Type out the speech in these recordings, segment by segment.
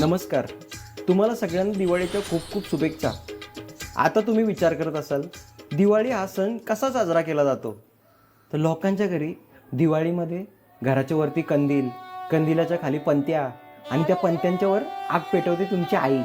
नमस्कार. तुम्हाला सगळ्यांना दिवाळीच्या खूप खूप शुभेच्छा. आता तुम्ही विचार करत असाल दिवाळी हा सण कसा साजरा केला जातो. तर लोकांच्या घरी दिवाळीमध्ये घराच्या वरती कंदील, कंदिलाच्या खाली पंत्या आणि त्या पंत्यांच्या वर आग पेटवते तुमची आई.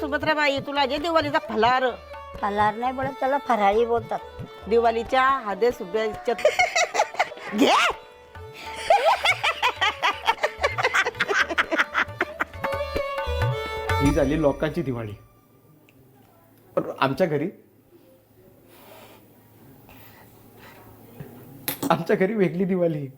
सुभद्राबाई, तुला जे दिवाळीचा फलार फलार नाही बोलत, त्याला फराळी बोलतात. दिवाळीच्या हादे शुभेच्छा घे. ही झाली लोकांची दिवाळी. पण आमच्या घरी वेगळी दिवाळी.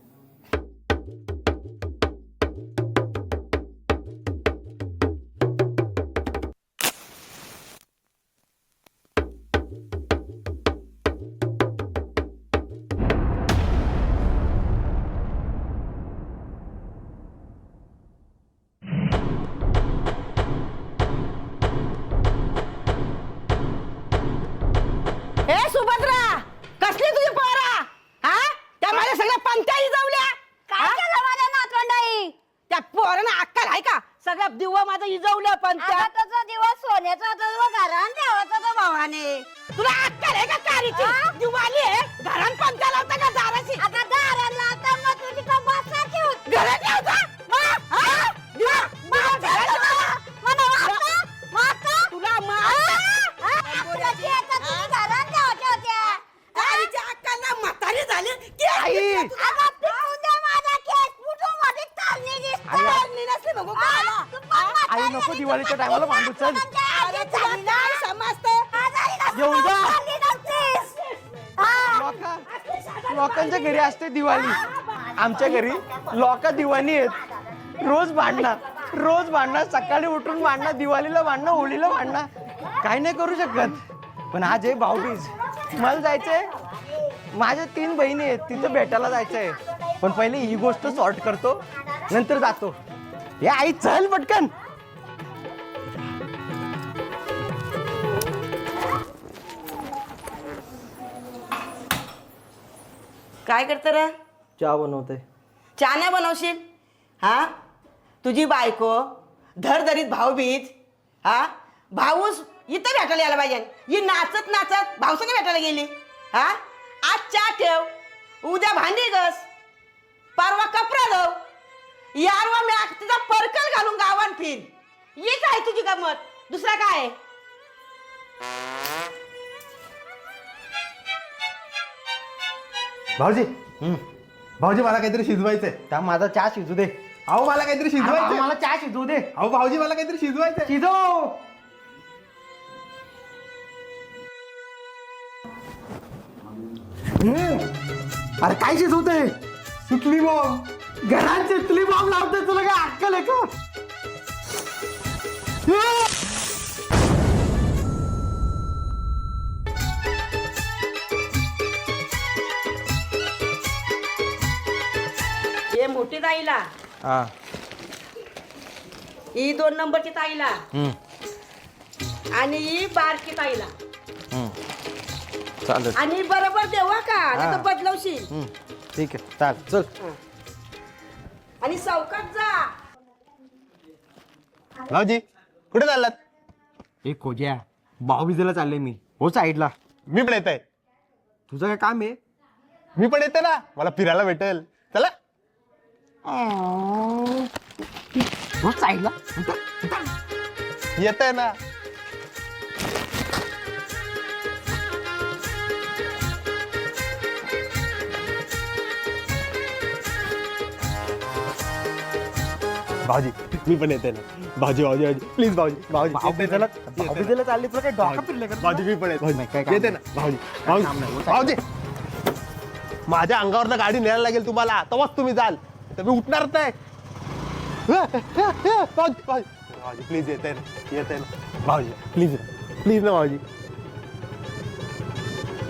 ए सुभद्रा, कसली तुझी पोरा? हा, त्या माझ्या सगळ्या पंत्या इजवल्या. काय केलं माझ्या नातवंडाई? त्या पोरानं अक्कल आहे का? सगळ्या दिवा माझं इजवलं पंत्या. आता त्याचा दिवस सोन्याचा होता, तो घरान ठेवायचा तो भावाने. तुला अक्कल आहे का कारीची? दिवाळी आहे, घरात पंत्या लावता का दाराशी? आता दाराला आता मग तुझी का बसाची होती? घरात ठेवता? तुला म्हातारी झाली की आई आई नको दिवाळीच्या टायमाला मांडू. चल येऊन जा. लोकांच्या घरी असते दिवाळी, आमच्या घरी लोक दिवाणी आहेत. रोज भांडणं, सकाळी उठून भांडणं, दिवाळीला भांडणं, होळीला भांडणं. काही नाही करू शकत. पण आज आहे भाऊबीज, मला जायचंय. माझ्या 3 बहिणी आहेत, तिथं भेटायला जायचंय. पण पहिले ही गोष्ट सॉर्ट करतो, नंतर जातो. हे आई चल पटकन. काय करत रे? चहा बनवते. चहा नाही बनवशील? हा, तुझी बायको धरधरीत भाऊबीज, हा भाऊस इथं भेटायला यायला पाहिजे. ही नाचत नाचत भाऊसंग भेटायला गेली. हा, आज चहा ठेव, उद्या भांडी घस, परवा कपडा धव, यारवा मी तिचा पर्कल घालून गावान फिर. हीच आहे तुझी गंमत, दुसरा काय आहे? भाऊजी भाऊजी मला काहीतरी शिजवायचंय. त्या माझा चहा शिजू दे. अहो मला काहीतरी शिजवायचंय. मला चहा शिजू दे. अहो भाऊजी मला काहीतरी शिजवायचंय. शिजव. अरे काय शिजवते? सुटली बॉम्ब. घरात चितली बॉम्ब लावते. तुला काय अक्कल आहे का? हे मोठी ताईला, हा. ही 2 नंबरची ताईला आणि ही बारकी ताईला. चालेल. आणि बरोबर देवा का नाही तर बदलवशील. ठीक आहे, चाल चल. आणि चौकात जा. भाऊजी कुठे चाललात? एक कोज्या, भाऊबीजेला चालले मी. हो साईडला. मी पण येत आहे. तुझं काय काम आहे? मी पण येते ना, मला फिरायला भेटेल. चला. हो साईडला. येत आहे ना. भाऊजी मी पण येते ना. भाऊजी भाऊजी भाऊजी प्लीज भाऊजी भाऊजी भाऊबीजेला चालली. तुला काय डोका फिरले का? भाऊजी मी पण येते. नाही, काय काम येते ना भाऊजी. भाऊजी भाऊजी माझ्या अंगावर गाडी न्यायला लागेल तुम्हाला, तेव्हाच तुम्ही जाल. तर मी उठणारच नाही. भाऊजी भाऊजी भाऊजी प्लीज येते ना, येते ना भाऊजी प्लीज प्लीज ना भाऊजी.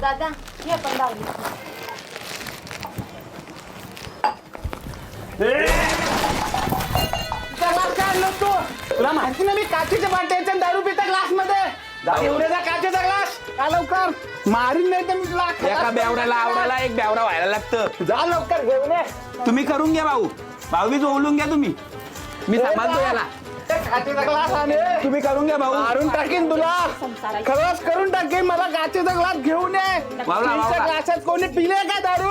दादा ये पण लावली. तुला माहिती ना मी काचेच्या बाटल्याच्या दारू पिता ग्लास मध्ये एवढ्याचा काचेचा ग्लास का लवकर मारीन नाही तर मी तुला एका बेवड्याला आवडायला एक बेवडा व्हायला लागतं. जा लवकर घेऊन ये. तुम्ही करून घ्या भाऊ बी ओवलून घ्या तुम्ही. मी सांभाळतो याला. काचेचा ग्लास आणि तुम्ही करून घ्या भाऊ. मारून टाकेन तुला खरंच करून टाकेन. मला काचेचा ग्लास घेऊन ये. स्टीलच्या ग्लासात कोणी पिले का दारू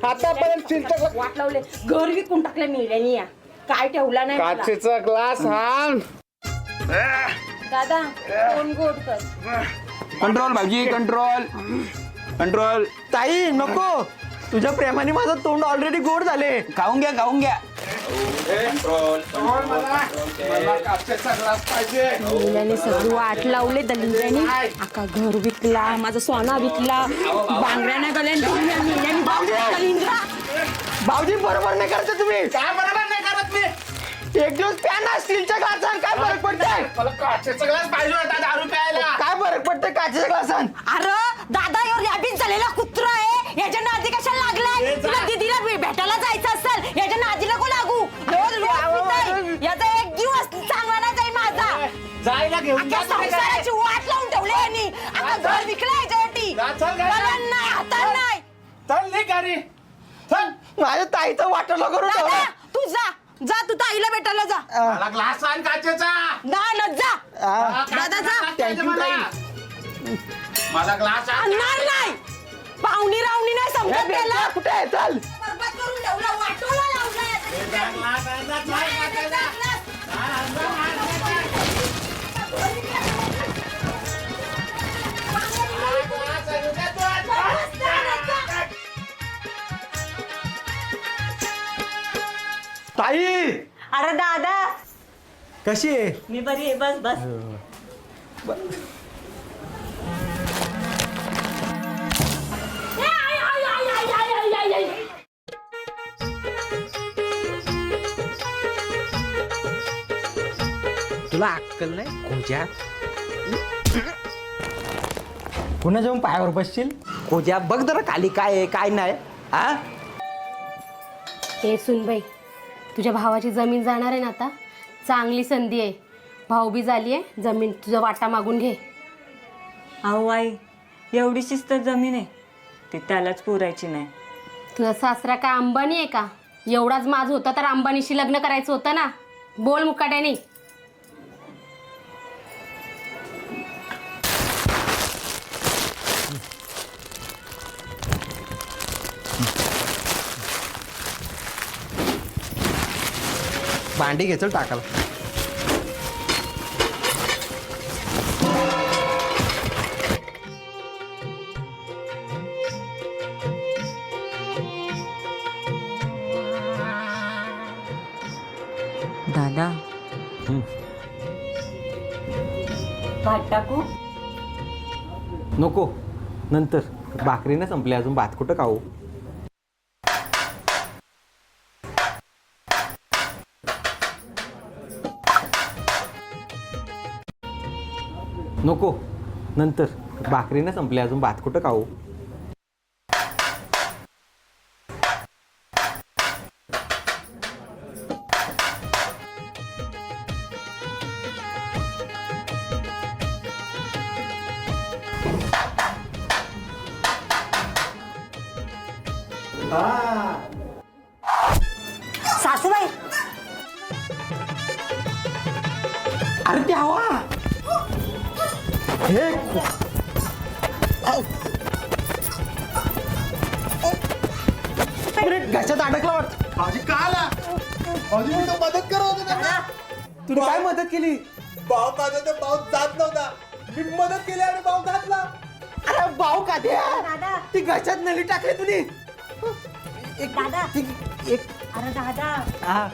आतापर्यंत स्टीलच्या ग्लास वाट लावले घर विकून टाकले मिळाली या काय ठेवला नाही मला. काचेचा ग्लास आण. दादा कोण गोड कर. कंट्रोल भाऊजी कंट्रोल कंट्रोल. ताई नको तुझ्या प्रेमाने माझं तोंड ऑलरेडी गोड झाले. खाऊन घ्या खाऊन घ्या. काचेचा ग्लास पाहिजे. मिळाली सगळी वाट लावले दलिंद्रानी. आका घर विकला माझा सोना विकला बांगड्याने गल्या दलिंद्रा. भाऊजी बरोबर नाही करते तुम्ही. काय बरोबर नाही करत मी. एक दिवस प्या ना स्टीलच्या ग्लासात काय फरक पडतंय. मला काचेचा ग्लास पाहिजे होता दारू प्यायला. काय फरक पडतंय काचेच्या ग्लासात. अरे दादा एवढं रॅबिट झालेला कुत्रा आहे याच्या नादी कशाला लागलाय. तुला दीदीला भेटायला जायचं असेल याच्या नादी नको लागू. रोज पिताय. याचा एक दिवस चांगला नाही जाईल माझा. जायला घेऊन अख्ख्या संसाराची वाट लावून ठेवले यांनी. आता घर विकलं याच्यासाठी. गळ्यात नाही हातात नाही. चल नाही घरी चल. माझ्या ताईचं वाटलं करून दादा तू जा जा तू ताईला भेटायला जा. मला ग्लास आण काचेचा. नाही जा दादा जा. मला ग्लास आण. आणणार नाही पाहुणी रावणी नाही समजत त्याला. कुठे आहे चल. बरबाद करून ठेवला वाटोळा लावला ताई अरे दादा कशी आहे. मी बरी आहे बस बस. तुला अक्कल नाही खोजा. पुन्हा जाऊन पायावर बसशील. खोजा बघ जरा खाली काय आहे काय नाही. हा हे सुनबाई तुझ्या भावाची जमीन जाणार आहे ना आता. चांगली संधी आहे. भाऊ बी झाली आहे जमीन तुझा वाटा मागून घे. अहो आई एवढीशीच तर जमीन आहे ती त्यालाच पुरायची नाही. तुझा सासरा काय अंबानी आहे का. एवढाच माझ होता तर अंबानीशी लग्न करायचं होतं ना. बोल मुकाट्याने. भांडी घेचल टाकाल. दादा भात टाकू. नको नंतर भाकरीनं संपले अजून भात कुठं खाऊ. नको नंतर भाकरीनं संपले अजून भात कुठं खाऊ. सासूबाई अरे ते हवा. हे अरे घशात अडकला वाटत. भाऊजी का आला. भाऊजी मी तर मदत करत होतो त्यांना. तुम्ही काय मदत केली. भाऊ माझा तर भाऊ जात नव्हता. मी मदत केली आणि भाऊ घातला. अरे भाऊ का द्या. दादा ती घशात नली टाकली तुम्ही. दादा एक अरे दादा हा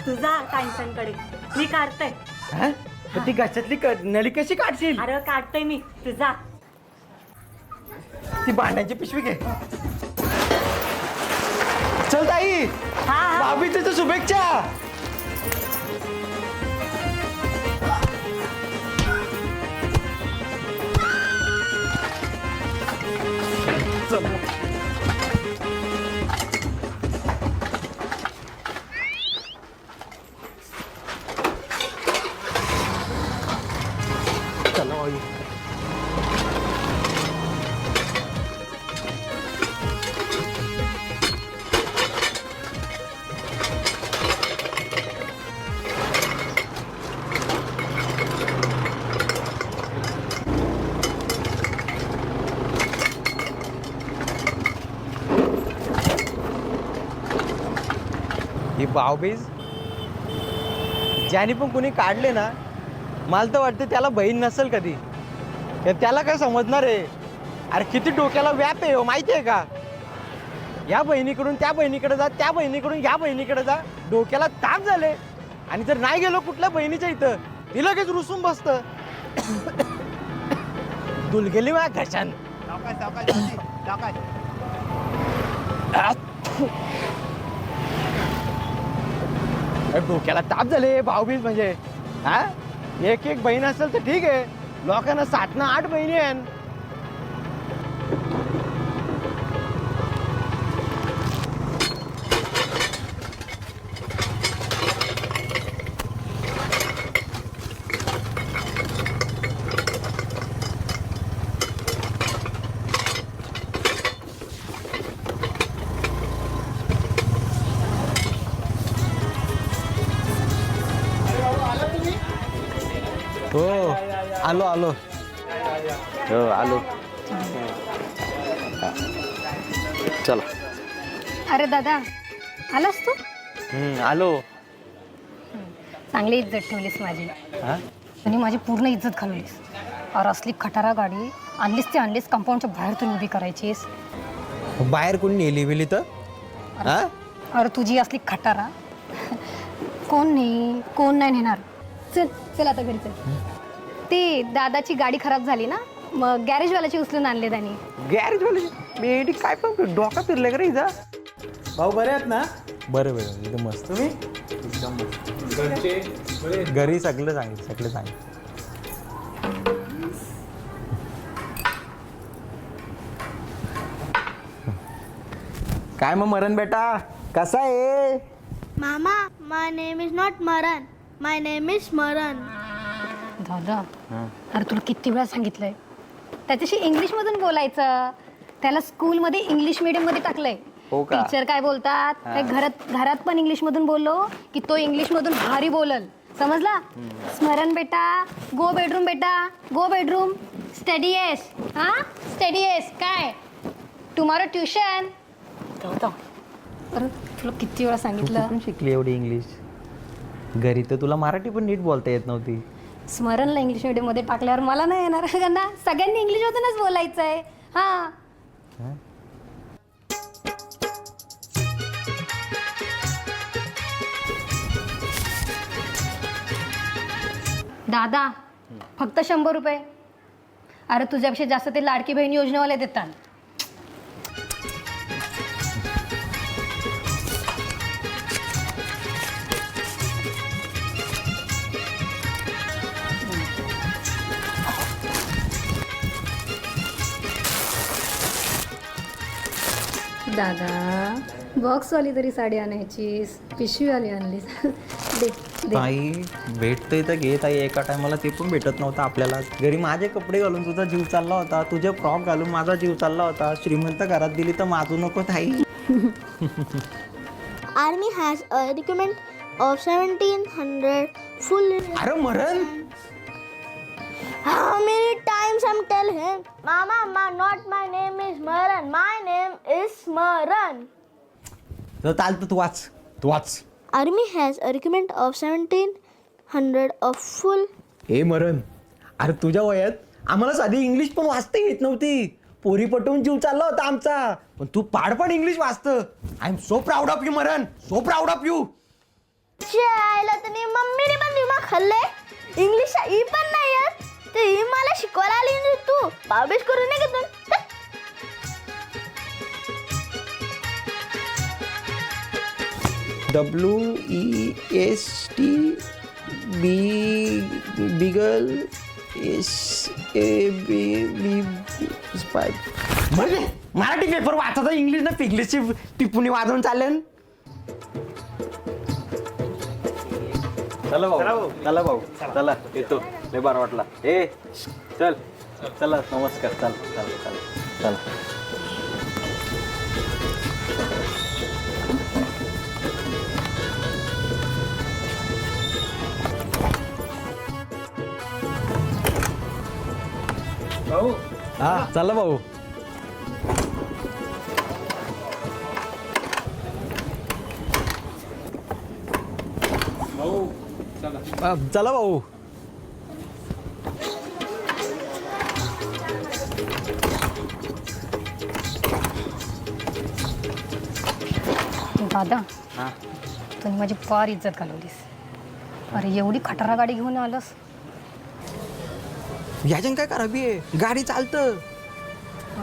तुझा कांचनकडे मी काढतोय. हा? पण ती घशातली नली कशी काढशील. अरे काढतोय मी तुझा. ती भांड्याची पिशवी घे. चल ताई हा भाभी तुझं शुभेच्छा. भाऊबीज ज्याने पण कोणी काढले ना, मला तर वाटतं त्याला बहीण नसेल कधी. त्याला काय समजणार आहे. अरे किती डोक्याला व्याप आहे हो, माहिती आहे का. या बहिणीकडून त्या बहिणीकडे जा, त्या बहिणीकडून या बहिणीकडे जा, डोक्याला ताप झाले. आणि जर नाही गेलो कुठल्या बहिणीच्या इथं, ती लगेच रुसून बसतं. दुलगेली माझ्या घशान. डोक्याला ताप झाले भाऊबीज म्हणजे. हा, एक एक बहीण असेल तर ठीक आहे, लोकांना 7 ना 8 बहिणी आहेत. हो आलो आलो. हो आलो. चला. अरे दादा, आलास तू? आलो. चांगली इज्जत ठेवलीस माझी. हा? आणि माझी पूर्ण इज्जत घालवलीस. अरे असली खटारा गाडी आणलीस ते आणलीस, कंपाऊंडच्या बाहेर तू उभी करायचीस. बाहेर कोणी नेली बिली तर? हा? अरे तुझी असली खटारा कोण नाही नेणार. चल चल आता घरी चल. ती दादाची गाडी खराब झाली ना, मग गॅरेजवाल्याची उचलून आणले त्यांनी. गॅरेज वाले बेडी काय पण डोका फिरलं का रे इथं? भाऊ बरे आहेत ना? बरं एकदम मस्त. तुम्ही? घरी सगळं सांगितलं. काय मग मरण बेटा, कसा आहे? Mama, my name is not Maran. My name is Maran. दादा, अरे तुला किती वेळा सांगितलंय त्याच्याशी इंग्लिशमधून बोलायचं. त्याला स्कूलमध्ये इंग्लिश मीडियममध्ये टाकलंय. हो का? टीचर काय बोलतात, काय घरात पण इंग्लिशमधून बोललो की तो इंग्लिशमधून भारी बोलल. समजला? स्मरण बेटा, गो बेडरूम बेटा, गो बेडरूम. Study yes. हा, स्टडी येस. काय टुमॉरो ट्युशन. अरे तुला किती वेळा सांगितलं. कुठून शिकली एवढी इंग्लिश? घरी तर तुला मराठी पण नीट बोलता येत नव्हती. स्मरणला इंग्लिश मीडियममध्ये टाकल्यावर मला नाही येणार ना. सगळ्यांनी इंग्लिशमधूनच बोलायचं आहे. हा, दादा फक्त 100 रुपये. अरे तुझ्यापेक्षा जास्त ते लाडकी बहीण योजनेवाले देतात. दादा बॉक्सवाली तरी साडी आणायचीस, पिशवीवाली आणलीस. दे दे. ताई भेटतंय तर घे ताई. एका टायमाला ते पण भेटत नव्हतं आपल्याला. घरी माझे कपडे घालून तुझा जीव चालला होता, तुझे फ्रॉक घालून माझा जीव चालला होता. श्रीमंत घरात दिली तर माझू नको ताई. Army has a requirement of 1700 full. अरे मरण, How many times I'm tell him? Mama, not my name is Maran. My name is Maran. चालतं तू वाच. Army has a requirement of 1700 of full. हे मरण, अरे तुझ्या वयात आम्हाला साधी इंग्लिश पण वाचता येत नव्हती. पोरी पटवून जीव चालला होता आमचा, पण तू पाडपण इंग्लिश वाचतं. I am so proud of you मरण, सो प्राऊड ऑफ यू. शाळेला तर मम्मीने पण दिमाग खाल्ले. इंग्लिश ही पण नाही येत, ते ही मला शिकवायला आली ना तू. बाबेश करू नये का तू? WEST बिगल SABB. म्हणजे मराठी पेपर वाचायचा इंग्लिश ना पिंग्लिशची टिप्पणी वाजवून चालेल. चला भाऊ चला येतो. लय बरं वाटला. चला नमस्कार. चला. हा चला भाऊ. चला भाऊ. दादा तुम्ही माझी फार इज्जत घालवलीस. अरे एवढी खटारा गाडी घेऊन आलंस. याच्यान काय करावी आहे, गाडी चालतं.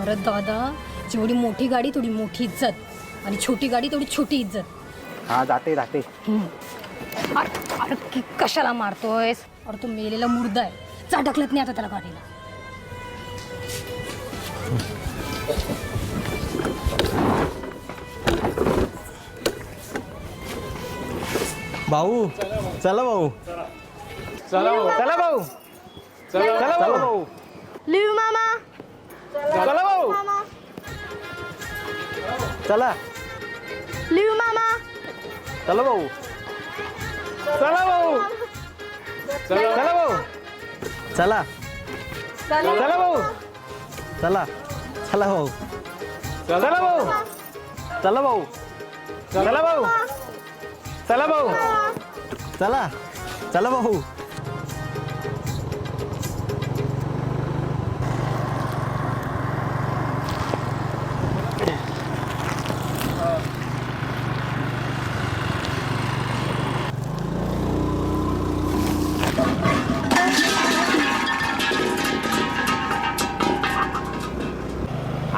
अरे दादा जेवढी मोठी गाडी थोडी मोठी इज्जत आणि छोटी गाडी तेवढी छोटी इज्जत. हा जाते जाते. अरे अरे कशाला मारतोयस. अरे तो मेलेला मुर्दा आहे. जा ढकलत नाही आता त्याला गाडीला. भाऊ चला भाऊ. चला भाऊ. चला भाऊ. चला भाऊ. लिव मामा. चला भाऊ. मामा. चला. लिव मामा. चला भाऊ. चला भाऊ. चला भाऊ. चला. चला भाऊ. चला. चला भाऊ. चला भाऊ. चला भाऊ. चला भाऊ. चला भाऊ. चला. चला भाऊ.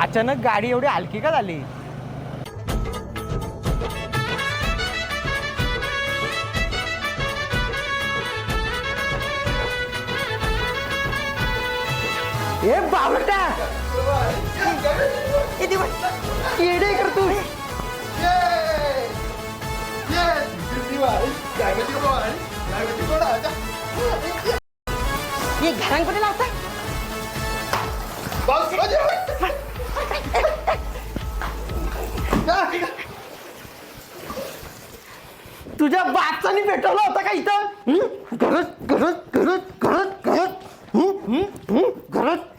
अचानक गाडी एवढी हलकी का झाली. ए बावटा येडे कर तू. हे घरांकडे कुठे लावता. तुझ्या बापचानी पेटवला होता का इथं. घरात घरात घरात घरात घरात घरात